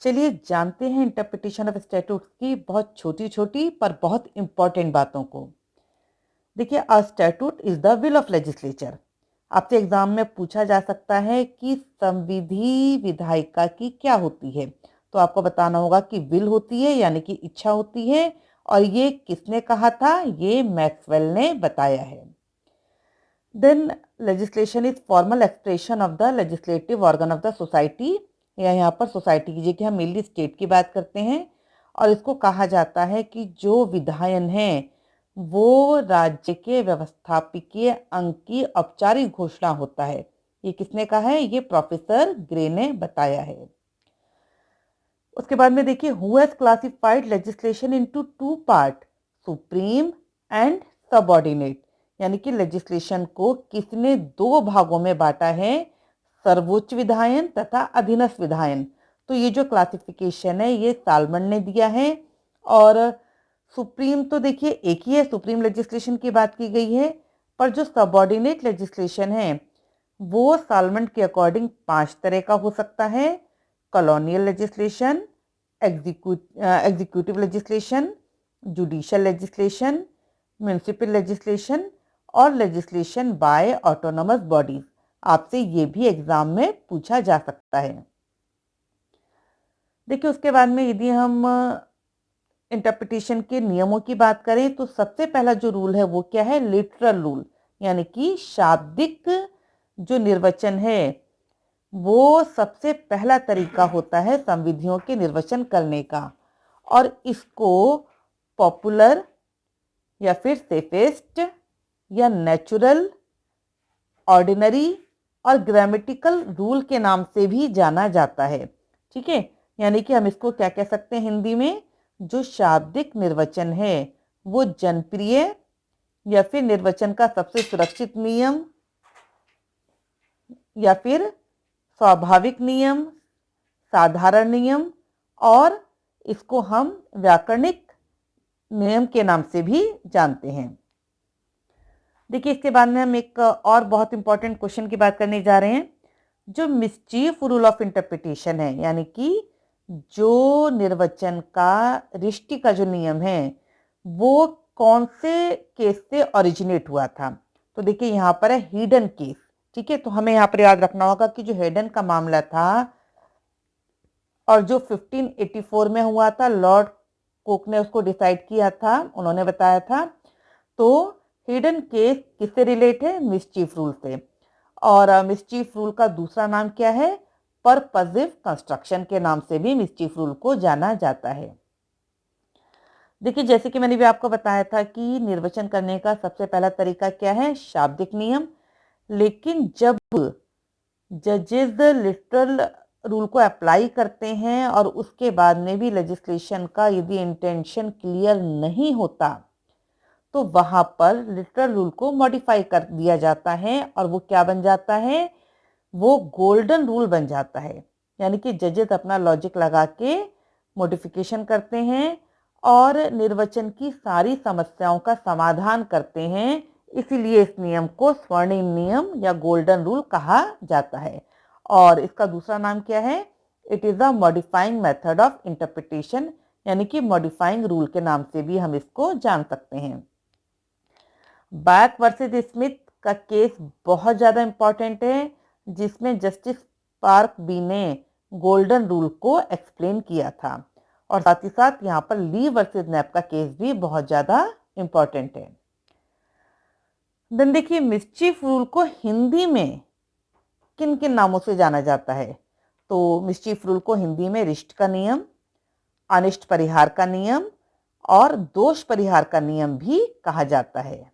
चलिए जानते हैं इंटरप्रिटेशन ऑफ स्टैट्यूट की बहुत छोटी छोटी पर बहुत इंपॉर्टेंट बातों को। देखिए, a statute is the will of legislature. आपसे एग्जाम में पूछा जा सकता है कि संविधि विधायिका की क्या होती है, तो आपको बताना होगा कि विल होती है यानी कि इच्छा होती है। और ये किसने कहा था? ये मैक्सवेल ने बताया है। Then legislation is formal expression of the legislative organ of the society, या यहाँ पर सोसाइटी कीजिए कि हम मेनली स्टेट की बात करते हैं। और इसको कहा जाता है कि जो विधायन है वो राज्य के व्यवस्थापकीय अंग की औपचारिक घोषणा होता है। ये किसने कहा है? ये प्रोफेसर ग्रे ने बताया है। उसके बाद में देखिए, who has classified legislation into two part, supreme and subordinate. यानी कि लेजिस्लेशन को किसने दो भागों में बांटा है? सर्वोच्च विधायन तथा अधीनस्थ विधायन। तो ये जो क्लासिफिकेशन है ये साल्मन ने दिया है। और सुप्रीम तो देखिए एक ही है, सुप्रीम लेजिस्लेशन की बात की गई है। पर जो सबऑर्डिनेट लेजिस्लेशन है वो साल्मन के अकॉर्डिंग 5 तरह का हो सकता है: colonial legislation, executive legislation, judicial legislation, municipal legislation और लेजिस्लेशन बाय ऑटोनोमस बॉडीज। आपसे ये भी एग्जाम में पूछा जा सकता है। देखिए, उसके बाद में यदि हम इंटरप्रिटेशन के नियमों की बात करें तो सबसे पहला जो रूल है वो क्या है? लिटरल रूल, यानी कि शाब्दिक जो निर्वचन है वो सबसे पहला तरीका होता है संविधियों के निर्वचन करने का। और इसको पॉपुलर या फिर सेफेस्ट या नेचुरल, ऑर्डिनरी और ग्रामेटिकल रूल के नाम से भी जाना जाता है। ठीक है, यानी कि हम इसको क्या कह सकते हैं हिंदी में? जो शाब्दिक निर्वचन है वो जनप्रिय या फिर निर्वचन का सबसे सुरक्षित नियम या फिर स्वाभाविक नियम, साधारण नियम, और इसको हम व्याकरणिक नियम के नाम से भी जानते हैं। देखिए, इसके बाद में हम एक और बहुत इंपॉर्टेंट क्वेश्चन की बात करने जा रहे हैं। जो मिसचीफ रूल ऑफ इंटरप्रिटेशन है, यानी कि जो निर्वचन का रिष्टि का जो नियम है वो कौन से केस से ओरिजिनेट हुआ था? तो देखिए यहाँ पर है हिडन केस। ठीक है, तो हमें यहाँ पर याद रखना होगा कि जो हेडन का मामला था और जो 1584 में हुआ था, लॉर्ड कोक ने उसको डिसाइड किया था, उन्होंने बताया था। तो हिडन केस किससे रिलेट है? मिसचीफ रूल से। और मिसचीफ रूल का दूसरा नाम क्या है? परपजिव कंस्ट्रक्शन के नाम से भी मिसचीफ रूल को जाना जाता है। देखिए, जैसे कि मैंने भी आपको बताया था कि निर्वचन करने का सबसे पहला तरीका क्या है? शाब्दिक नियम। लेकिन जब जजेस लिटरल रूल को अप्लाई करते हैं और उसके बाद में भी लेजिस्लेशन का यदि इंटेंशन क्लियर नहीं होता तो वहां पर लिटरल रूल को मॉडिफाई कर दिया जाता है और वो क्या बन जाता है? वो गोल्डन रूल बन जाता है। यानी कि जजेस अपना लॉजिक लगा के मॉडिफिकेशन करते हैं और निर्वचन की सारी समस्याओं का समाधान करते हैं। इसीलिए इस नियम को स्वर्णिम नियम या गोल्डन रूल कहा जाता है। और इसका दूसरा नाम क्या है? It is a modifying method of interpretation, यानी कि मॉडिफाइंग रूल के नाम से भी हम इसको जान सकते हैं। बैक वर्सेस स्मिथ का केस बहुत ज्यादा इंपॉर्टेंट है, जिसमें जस्टिस पार्क बी ने गोल्डन रूल को एक्सप्लेन किया था। और साथ ही साथ यहाँ पर ली वर्सेस नैप का केस भी बहुत ज्यादा इंपॉर्टेंट है। देन देखिए, मिसचीफ रूल को हिंदी में किन किन नामों से जाना जाता है? तो मिसचीफ रूल को हिंदी में रिष्ट का नियम, अनिष्ट परिहार का नियम और दोष परिहार का नियम भी कहा जाता है।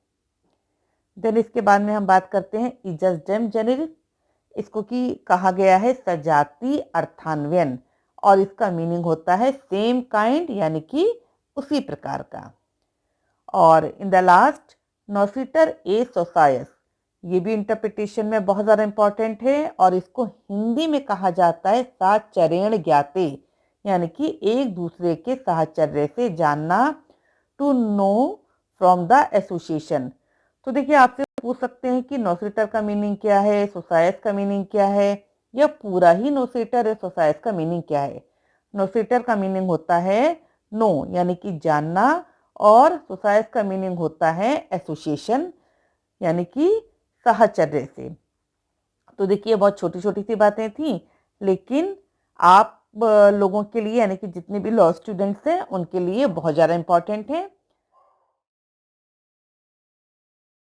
देन इसके बाद में हम बात करते हैं इजस्डेम जेनेरिक। इसको की कहा गया है सजाती अर्थान्वयन और इसका मीनिंग होता है सेम काइंड, यानी कि उसी प्रकार का। और इन द लास्ट नॉसिटर ए सोसायस, ये भी इंटरप्रिटेशन में बहुत ज़्यादा इंपॉर्टेंट है और इसको हिंदी में कहा जाता है साचरेण ज्ञाते, यानी कि एक दूसरे के साहचर्य से जानना, to know from the association. तो देखिए, आपसे पूछ सकते हैं कि नोसेटर का मीनिंग क्या है, सोसायस का मीनिंग क्या है, या पूरा ही नोसेटर है सोसायस का मीनिंग क्या है? नोसिटर का मीनिंग होता है नो यानी कि जानना, और सोसाइस का मीनिंग होता है एसोसिएशन यानी कि साहचर्य से। तो देखिए बहुत छोटी छोटी सी बातें थी, लेकिन आप लोगों के लिए यानी कि जितने भी लॉ स्टूडेंट्स हैं उनके लिए बहुत ज़्यादा इम्पॉर्टेंट है।